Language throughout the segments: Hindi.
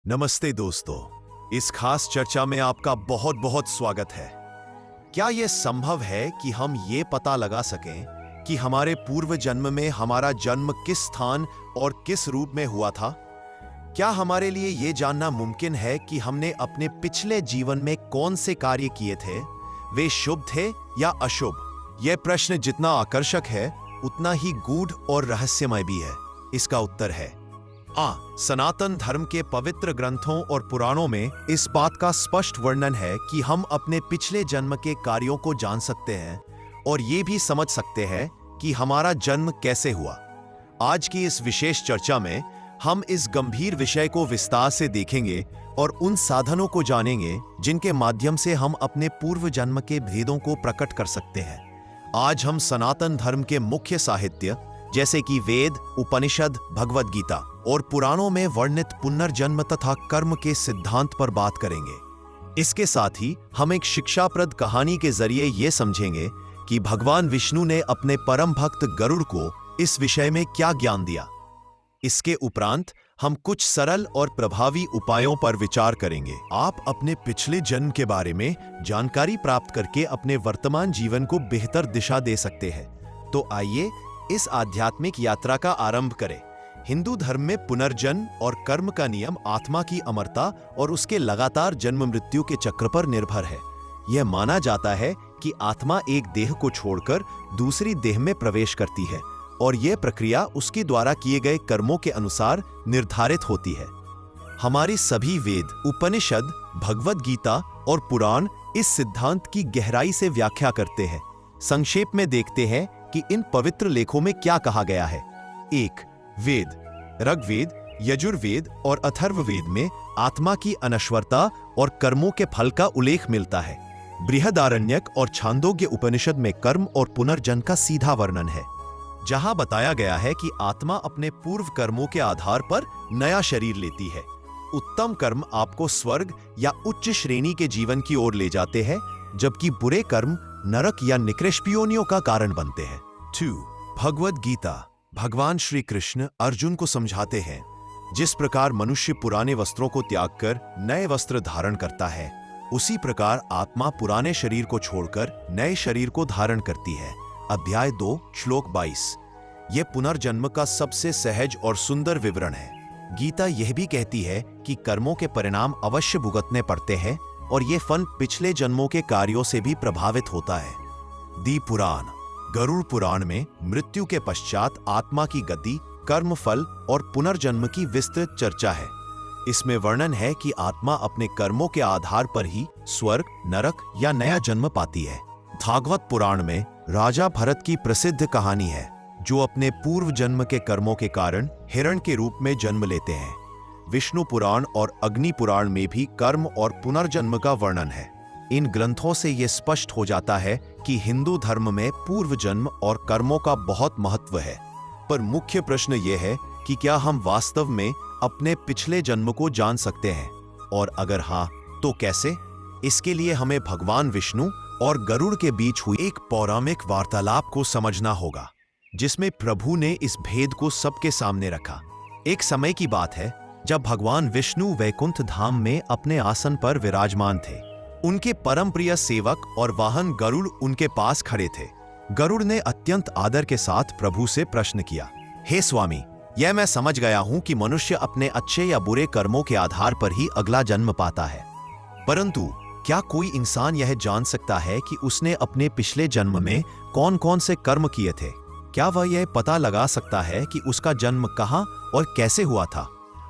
नमस्ते दोस्तों, इस खास चर्चा में आपका बहुत बहुत स्वागत है। क्या यह संभव है कि हम ये पता लगा सकें कि हमारे पूर्व जन्म में हमारा जन्म किस स्थान और किस रूप में हुआ था? क्या हमारे लिए ये जानना मुमकिन है कि हमने अपने पिछले जीवन में कौन से कार्य किए थे, वे शुभ थे या अशुभ? यह प्रश्न जितना आकर्षक है उतना ही गूढ़ और रहस्यमय भी है। इसका उत्तर है सनातन धर्म के पवित्र ग्रंथों और पुराणों में इस बात का स्पष्ट वर्णन है कि हम अपने पिछले जन्म के कार्यों को जान सकते हैं और ये भी समझ सकते हैं कि हमारा जन्म कैसे हुआ। आज की इस विशेष चर्चा में हम इस गंभीर विषय को विस्तार से देखेंगे और उन साधनों को जानेंगे जिनके माध्यम से हम अपने पूर्व जन्म के भेदों को प्रकट कर सकते हैं। आज हम सनातन धर्म के मुख्य साहित्य जैसे कि वेद, उपनिषद, भगवद गीता और पुराणों में वर्णित पुनर्जन्म तथा कर्म के सिद्धांत पर बात करेंगे। इसके साथ ही हम एक शिक्षाप्रद कहानी के जरिए ये समझेंगे कि भगवान विष्णु ने अपने परम भक्त गरुड़ को इस विषय में क्या ज्ञान दिया। इसके उपरांत हम कुछ सरल और प्रभावी उपायों पर विचार करेंगे। आप अपने पिछले जन्म के बारे में जानकारी प्राप्त करके अपने वर्तमान जीवन को बेहतर दिशा दे सकते हैं। तो आइए इस आध्यात्मिक यात्रा का आरंभ करें। हिंदू धर्म में पुनर्जन्म और कर्म का नियम आत्मा की अमरता और उसके लगातार जन्म मृत्यु के चक्र पर निर्भर है। यह माना जाता है कि आत्मा एक देह को छोड़कर दूसरी देह में प्रवेश करती है और यह प्रक्रिया उसके द्वारा किए गए कर्मों के अनुसार निर्धारित होती है। हमारे सभी वेद, उपनिषद, भगवद गीता और पुराण इस सिद्धांत की गहराई से व्याख्या करते हैं। संक्षेप में देखते हैं कि इन पवित्र लेखों में क्या कहा गया है। 1. वेद। ऋग्वेद, यजुर्वेद और अथर्ववेद में आत्मा की अनश्वरता और कर्मों के फल का उल्लेख मिलता है। बृहदारण्यक और छांदोग्य उपनिषद में कर्म और पुनर्जन्म का सीधा वर्णन है, जहां बताया गया है कि आत्मा अपने पूर्व कर्मों के आधार पर नया शरीर लेती है। उत्तम कर्म आपको स्वर्ग या उच्च श्रेणी के जीवन की ओर ले जाते हैं, जबकि बुरे कर्म नरक या निकृष्ट योनियों का कारण बनते हैं। 2. भगवद गीता। भगवान श्री कृष्ण अर्जुन को समझाते हैं, जिस प्रकार मनुष्य पुराने वस्त्रों को त्याग कर नए वस्त्र धारण करता है, उसी प्रकार आत्मा पुराने शरीर को छोड़कर नए शरीर को धारण करती है। अध्याय 2, श्लोक 22। यह पुनर्जन्म का सबसे सहज और सुंदर विवरण है। गीता यह भी कहती है कि कर्मों के परिणाम अवश्य भुगतने पड़ते हैं और ये फल पिछले जन्मों के कार्यों से भी प्रभावित होता है। दी पुराण। गरुड़ पुराण में मृत्यु के पश्चात आत्मा की गति, कर्म फल और पुनर्जन्म की विस्तृत चर्चा है। इसमें वर्णन है कि आत्मा अपने कर्मों के आधार पर ही स्वर्ग, नरक या नया जन्म पाती है। भागवत पुराण में राजा भरत की प्रसिद्ध कहानी है, जो अपने पूर्व जन्म के कर्मों के कारण हिरण के रूप में जन्म लेते हैं। विष्णु पुराण और अग्नि पुराण में भी कर्म और पुनर्जन्म का वर्णन है। इन ग्रंथों से यह स्पष्ट हो जाता है कि हिंदू धर्म में पूर्व जन्म और कर्मों का बहुत महत्व है। पर मुख्य प्रश्न यह है कि क्या हम वास्तव में अपने पिछले जन्म को जान सकते हैं, और अगर हाँ तो कैसे? इसके लिए हमें भगवान विष्णु और गरुड़ के बीच हुई एक पौराणिक वार्तालाप को समझना होगा, जिसमें प्रभु ने इस भेद को सबके सामने रखा। एक समय की बात है जब भगवान विष्णु वैकुंठ धाम में अपने आसन पर विराजमान थे। उनके परम प्रिय सेवक और वाहन गरुड़ उनके पास खड़े थे। गरुड़ ने अत्यंत आदर के साथ प्रभु से प्रश्न किया, हे स्वामी, यह मैं समझ गया हूं कि मनुष्य अपने अच्छे या बुरे कर्मों के आधार पर ही अगला जन्म पाता है, परंतु क्या कोई इंसान यह जान सकता है कि उसने अपने पिछले जन्म में कौन कौन से कर्म किए थे? क्या वह यह पता लगा सकता है कि उसका जन्म कहां और कैसे हुआ था?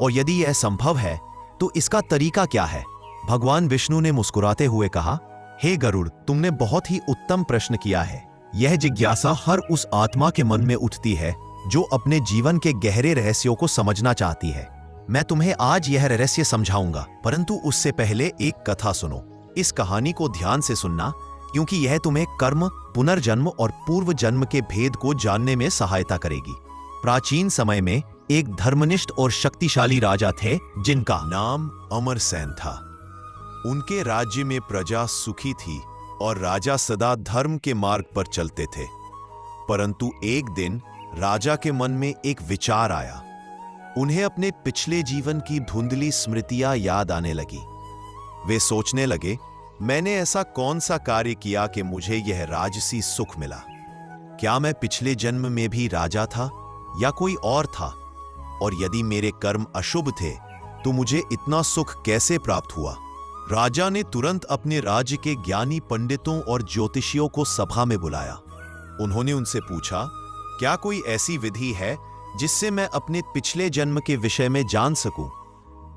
और यदि यह संभव है तो इसका तरीका क्या है? भगवान विष्णु ने मुस्कुराते हुए कहा, हे गरुड़, तुमने बहुत ही उत्तम प्रश्न किया है। यह जिज्ञासा हर उस आत्मा के मन में उठती है जो अपने जीवन के गहरे रहस्यों को समझना चाहती है। मैं तुम्हें आज यह रहस्य समझाऊंगा, परंतु उससे पहले एक कथा सुनो। इस कहानी को ध्यान से सुनना, क्योंकि यह तुम्हें कर्म, पुनर्जन्म और पूर्व जन्म के भेद को जानने में सहायता करेगी। प्राचीन समय में एक धर्मनिष्ठ और शक्तिशाली राजा थे, जिनका नाम अमरसेन था। उनके राज्य में प्रजा सुखी थी और राजा सदा धर्म के मार्ग पर चलते थे। परंतु एक दिन राजा के मन में एक विचार आया। उन्हें अपने पिछले जीवन की धुंधली स्मृतियां याद आने लगी। वे सोचने लगे, मैंने ऐसा कौन सा कार्य किया कि मुझे यह राजसी सुख मिला? क्या मैं पिछले जन्म में भी राजा था या कोई और था? और यदि मेरे कर्म अशुभ थे तो मुझे इतना सुख कैसे प्राप्त हुआ? राजा ने तुरंत अपने राज्य के ज्ञानी पंडितों और ज्योतिषियों को सभा में बुलाया। उन्होंने उनसे पूछा, क्या कोई ऐसी विधि है जिससे मैं अपने पिछले जन्म के विषय में जान सकूं?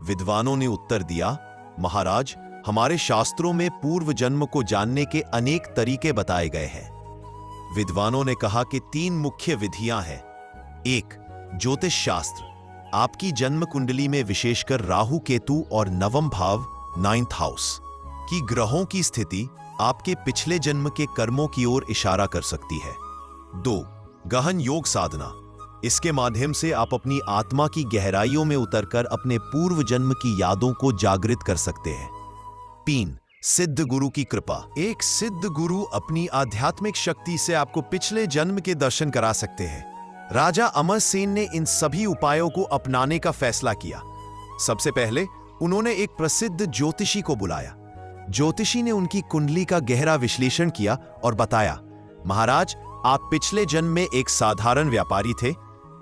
विद्वानों ने उत्तर दिया, महाराज, हमारे शास्त्रों में पूर्व जन्म को जानने के अनेक तरीके बताए गए हैं। विद्वानों ने कहा कि 3 मुख्य विधियां हैं। 1. ज्योतिष शास्त्र। आपकी जन्म कुंडली में विशेषकर राहु केतु और नवम भाव 9th हाउस की ग्रहों की स्थिति आपके पिछले जन्म के कर्मों की ओर इशारा कर सकती है। 2. गहन योग साधना। इसके माध्यम से आप अपनी आत्मा की गहराइयों में उतरकर अपने पूर्व जन्म की यादों को जागृत कर सकते हैं। 3. सिद्ध गुरु की कृपा। एक सिद्ध गुरु अपनी आध्यात्मिक शक्ति से आपको पिछले जन्म के दर्शन करा सकते हैं। राजा अमर सेन ने इन सभी उपायों को अपनाने का फैसला किया। सबसे पहले उन्होंने एक प्रसिद्ध ज्योतिषी को बुलाया। ज्योतिषी ने उनकी कुंडली का गहरा विश्लेषण किया और बताया, महाराज, आप पिछले जन्म में एक साधारण व्यापारी थे।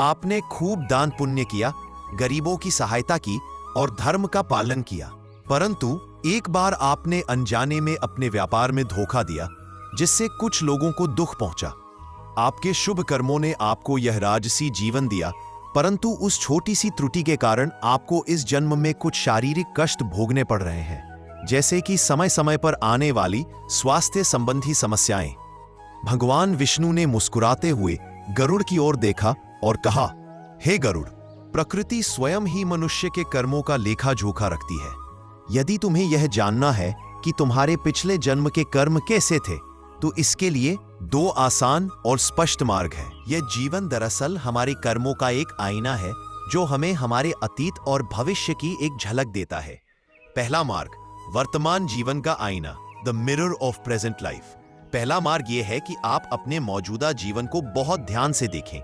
आपने खूब दान पुण्य किया, गरीबों की सहायता की और धर्म का पालन किया। परंतु एक बार आपने अनजाने में अपने व्यापार में धोखा दिया, जिससे कुछ लोगों को दुख पहुंचा। आपके शुभ कर्मों ने आपको यह राजसी जीवन दिया, परंतु उस छोटी सी त्रुटि के कारण आपको इस जन्म में कुछ शारीरिक कष्ट भोगने पड़ रहे हैं, जैसे कि समय समय पर आने वाली स्वास्थ्य संबंधी समस्याएं। भगवान विष्णु ने मुस्कुराते हुए गरुड़ की ओर देखा और कहा, हे गरुड़, प्रकृति स्वयं ही मनुष्य के कर्मों का लेखा जोखा रखती है। यदि तुम्हें यह जानना है कि तुम्हारे पिछले जन्म के कर्म कैसे थे, तो इसके लिए 2 आसान और स्पष्ट मार्ग हैं। यह जीवन दरअसल हमारे कर्मों का एक आईना है, जो हमें हमारे अतीत और भविष्य की एक झलक देता है। पहला मार्ग, वर्तमान जीवन का आईना, the mirror of present life. पहला मार्ग यह है कि आप अपने मौजूदा जीवन को बहुत ध्यान से देखें।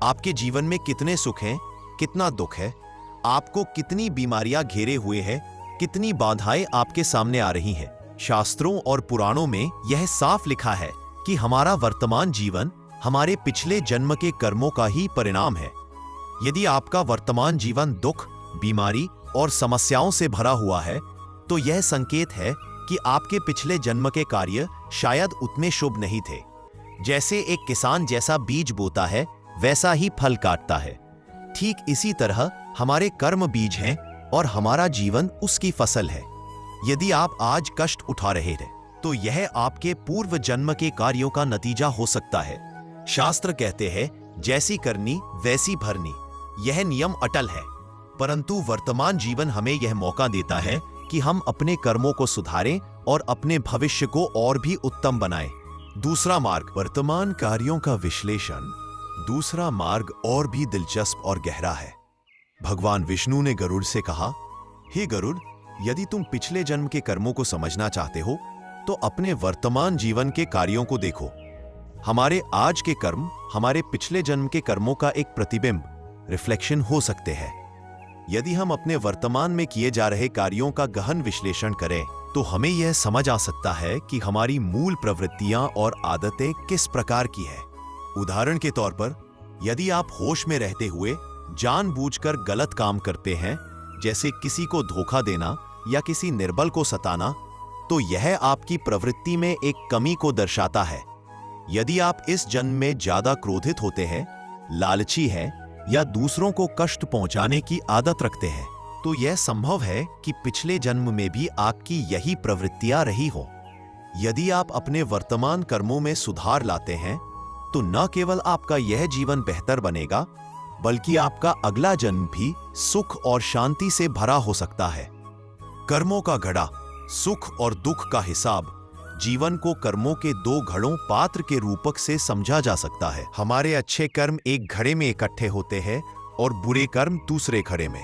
आपके जीवन में कितने सुख हैं, कितना दुख है, आपको कितनी बीमारियां घेरे हुए हैं, कितनी बाधाएं आपके सामने आ रही हैं। शास्त्रों और पुराणों में यह साफ लिखा है कि हमारा वर्तमान जीवन हमारे पिछले जन्म के कर्मों का ही परिणाम है। यदि आपका वर्तमान जीवन दुख, बीमारी और समस्याओं से भरा हुआ है, तो यह संकेत है कि आपके पिछले जन्म के कार्य शायद उतने शुभ नहीं थे। जैसे एक किसान जैसा बीज बोता है, वैसा ही फल काटता है। ठीक इसी तरह हमारे कर्म बीज हैं और हमारा जीवन उसकी फसल है। यदि आप आज कष्ट उठा रहे हैं, तो यह आपके पूर्व जन्म के कार्यों का नतीजा हो सकता है। शास्त्र कहते हैं, जैसी करनी वैसी भरनी। यह नियम अटल है, परंतु वर्तमान जीवन हमें यह मौका देता है कि हम अपने कर्मों को सुधारें और अपने भविष्य को और भी उत्तम बनाएं। दूसरा मार्ग, वर्तमान कार्यों का विश्लेषण। दूसरा मार्ग और भी दिलचस्प और गहरा है। भगवान विष्णु ने गरुड़ से कहा, हे गरुड़, यदि तुम पिछले जन्म के कर्मों को समझना चाहते हो, तो अपने वर्तमान जीवन के कार्यों को देखो। हमारे आज के कर्म हमारे पिछले जन्म के कर्मों का एक प्रतिबिंब, रिफ्लेक्शन हो सकते हैं। यदि हम अपने वर्तमान में किए जा रहे कार्यों का गहन विश्लेषण करें, तो हमें यह समझ आ सकता है कि हमारी मूल प्रवृत्तियां और आदतें किस प्रकार की है। उदाहरण के तौर पर, यदि आप होश में रहते हुए जानबूझकर गलत काम करते हैं, जैसे किसी को धोखा देना या किसी निर्बल को सताना, तो यह आपकी प्रवृत्ति में एक कमी को दर्शाता है। यदि आप इस जन्म में ज्यादा क्रोधित होते हैं, लालची हैं या दूसरों को कष्ट पहुंचाने की आदत रखते हैं, तो यह संभव है कि पिछले जन्म में भी आपकी यही प्रवृत्तियां रही हो। यदि आप अपने वर्तमान कर्मों में सुधार लाते हैं, तो न केवल आपका यह जीवन बेहतर बनेगा, बल्कि आपका अगला जन्म भी सुख और शांति से भरा हो सकता है। कर्मों का घड़ा, सुख और दुख का हिसाब। जीवन को कर्मों के 2 घड़ों पात्र के रूपक से समझा जा सकता है। हमारे अच्छे कर्म एक घड़े में इकट्ठे होते हैं और बुरे कर्म दूसरे घड़े में।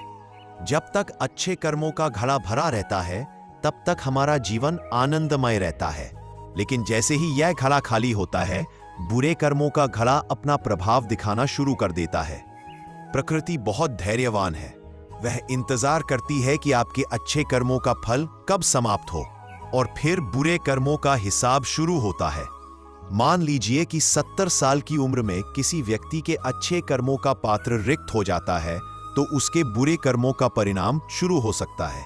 जब तक अच्छे कर्मों का घड़ा भरा रहता है, तब तक हमारा जीवन आनंदमय रहता है। लेकिन जैसे ही यह घड़ा खाली होता है, बुरे कर्मों का घड़ा अपना प्रभाव दिखाना शुरू कर देता है। प्रकृति बहुत धैर्यवान है। वह इंतजार करती है कि आपके अच्छे कर्मों का फल कब समाप्त हो और फिर बुरे कर्मों का हिसाब शुरू होता है। मान लीजिए कि 70 साल की उम्र में किसी व्यक्ति के अच्छे कर्मों का पात्र रिक्त हो जाता है, तो उसके बुरे कर्मों का परिणाम शुरू हो सकता है।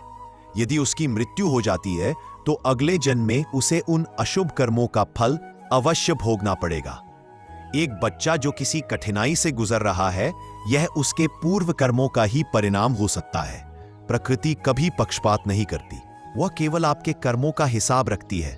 यदि उसकी मृत्यु हो जाती है तो अगले जन्म में उसे उन अशुभ कर्मों का फल अवश्य भोगना पड़ेगा। एक बच्चा जो किसी कठिनाई से गुजर रहा है, यह उसके पूर्व कर्मों का ही परिणाम हो सकता है। प्रकृति कभी पक्षपात नहीं करती, वह केवल आपके कर्मों का हिसाब रखती है।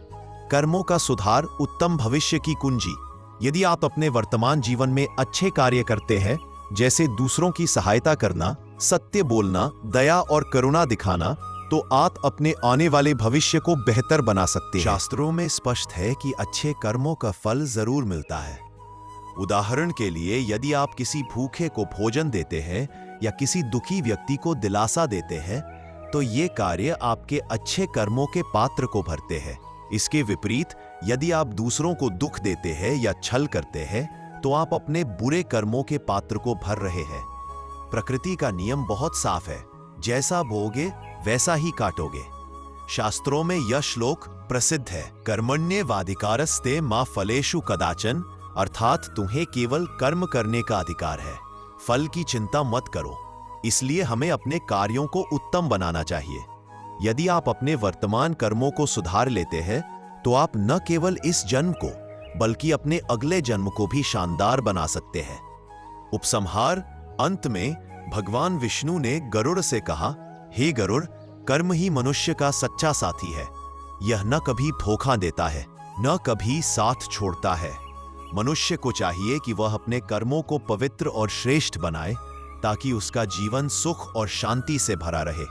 कर्मों का सुधार उत्तम भविष्य की कुंजी। यदि आप अपने वर्तमान जीवन में अच्छे कार्य करते हैं, जैसे दूसरों की सहायता करना, सत्य बोलना, दया और करुणा दिखाना, तो आप अपने आने वाले भविष्य को बेहतर बना सकते हैं। शास्त्रों में स्पष्ट है कि अच्छे कर्मों का फल जरूर मिलता है। उदाहरण के लिए, यदि आप किसी भूखे को भोजन देते हैं या किसी दुखी व्यक्ति को दिलासा देते हैं, तो ये कार्य आपके अच्छे कर्मों के पात्र को भरते हैं। इसके विपरीत, यदि आप दूसरों को दुख देते हैं या छल करते हैं, तो आप अपने बुरे कर्मों के पात्र को भर रहे हैं। प्रकृति का नियम बहुत साफ है, जैसा बोओगे वैसा ही काटोगे। शास्त्रों में यह श्लोक प्रसिद्ध है, कर्मण्येवाधिकारस्ते मा फलेषु कदाचन, अर्थात तुम्हें केवल कर्म करने का अधिकार है, फल की चिंता मत करो। इसलिए हमें अपने कार्यों को उत्तम बनाना चाहिए। यदि आप अपने वर्तमान कर्मों को सुधार लेते हैं, तो आप न केवल इस जन्म को बल्कि अपने अगले जन्म को भी शानदार बना सकते हैं। उपसंहार, अंत में भगवान विष्णु ने गरुड़ से कहा, हे गरुड़, कर्म ही मनुष्य का सच्चा साथी है। यह न कभी धोखा देता है, न कभी साथ छोड़ता है। मनुष्य को चाहिए कि वह अपने कर्मों को पवित्र और श्रेष्ठ बनाए, ताकि उसका जीवन सुख और शांति से भरा रहे।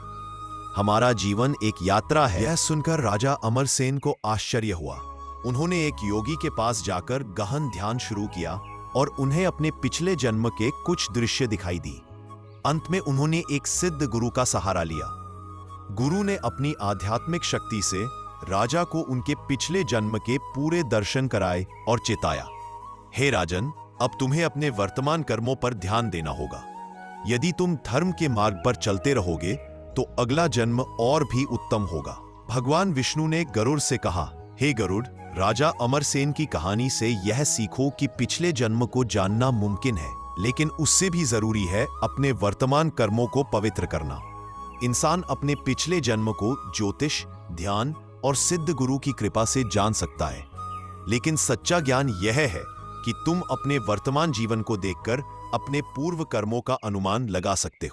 हमारा जीवन एक यात्रा है। यह सुनकर राजा अमरसेन को आश्चर्य हुआ। उन्होंने एक योगी के पास जाकर गहन ध्यान शुरू किया और उन्हें अपने पिछले जन्म के कुछ दृश्य दिखाई दी। अंत में उन्होंने एक सिद्ध गुरु का सहारा लिया। गुरु ने अपनी आध्यात्मिक शक्ति से राजा को उनके पिछले जन्म के पूरे दर्शन कराए और चेताया, हे राजन, अब तुम्हें अपने वर्तमान कर्मों पर ध्यान देना होगा। यदि तुम धर्म के मार्ग पर चलते रहोगे तो अगला जन्म और भी उत्तम होगा। भगवान विष्णु ने गरुड़ से कहा, हे गरुड़, राजा अमरसेन की कहानी से यह सीखो कि पिछले जन्म को जानना मुमकिन है, लेकिन उससे भी जरूरी है अपने वर्तमान कर्मों को पवित्र करना। इंसान अपने पिछले जन्म को ज्योतिष, ध्यान और सिद्ध गुरु की कृपा से जान सकता है, लेकिन सच्चा ज्ञान यह है कि तुम अपने वर्तमान जीवन को देखकर अपने पूर्व कर्मों का अनुमान लगा सकते हो।